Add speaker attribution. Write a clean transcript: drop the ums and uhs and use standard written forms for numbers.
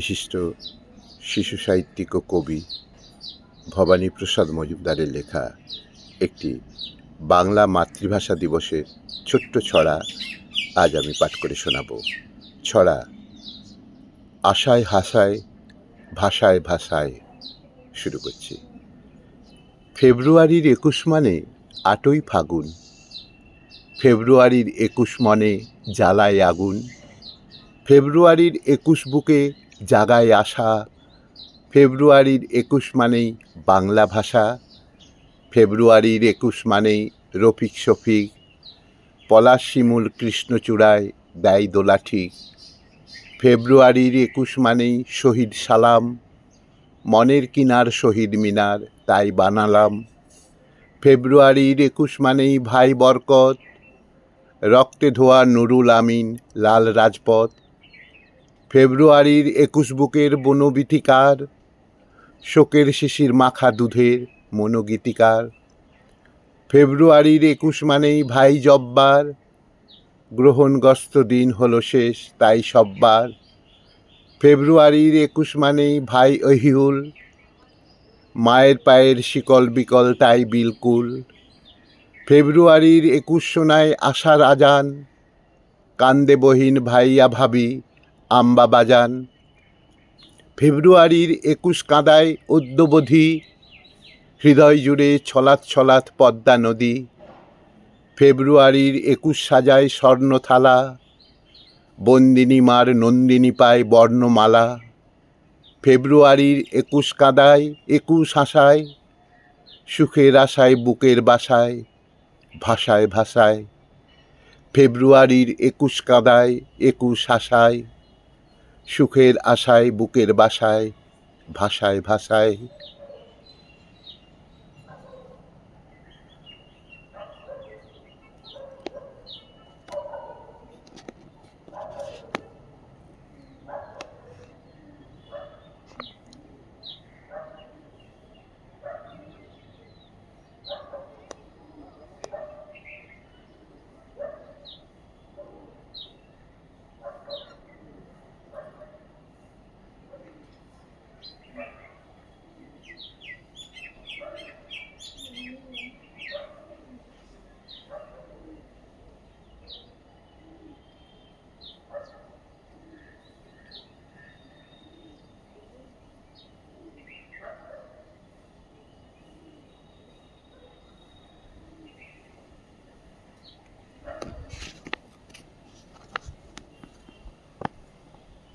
Speaker 1: বিশিষ্ট শিশু সাহিত্যিক ও কবি ভবানীপ্রসাদ মজুমদারের লেখা একটি বাংলা মাতৃভাষা দিবসের ছোট্ট ছড়া আজ আমি পাঠ করে শোনাব। ছড়া আশায় হাসায় ভাষায় ভাষায়। শুরু করছি। ফেব্রুয়ারির ২১ মানে ৮ই ফাগুন, ফেব্রুয়ারির ২১ মনে জ্বালায় আগুন, ফেব্রুয়ারির ২১ বুকে জাগায় আশা, ফেব্রুয়ারির ২১ মানেই বাংলা ভাষা, ফেব্রুয়ারির ২১ মানেই রফিক শফিক, পলাশ শিমুল কৃষ্ণচূড়ায় দেয় দোলা ঠিক, ফেব্রুয়ারির ২১ মানেই শহীদ সালাম, মনের কিনার শহীদ মিনার তাই বানালাম, ফেব্রুয়ারির ২১ মানেই ভাই বরকত, রক্তে ধোয়া নুরুল আমিন লাল রাজপথ, ফেব্রুয়ারির ২১ বুকের বনবীথিকার, শোকের শিশির মাখা দুধের মনোগীতিকার, ফেব্রুয়ারির ২১ মানেই ভাই জব্বার, গ্রহণগ্রস্ত দিন হলো শেষ তাই সব্বার, ফেব্রুয়ারির ২১ মানেই ভাই অহিউল, মায়ের পায়ের শিকল বিকল তাই বিলকুল, ফেব্রুয়ারির ২১ শোনায় আশার আজান, কান্দে বহিন ভাইয়া ভাবি আম্বা বাজান, ফেব্রুয়ারির ২১ কাঁদায় অদ্যবধি, হৃদয় জুড়ে ছলাৎ ছলাৎ পদ্মা নদী, ফেব্রুয়ারির ২১ সাজায় স্বর্ণথালা, বন্দিনী মার নন্দিনী পায় বর্ণমালা, ফেব্রুয়ারির ২১ কাঁদায় ২১ হাসায়, সুখের আশায় বুকের বাসায় ভাষায় ভাষায়, ফেব্রুয়ারির ২১ কাঁদায় ২১ হাসায়, সুখের আশায় বুকের বাসায় ভাষায় ভাষায়।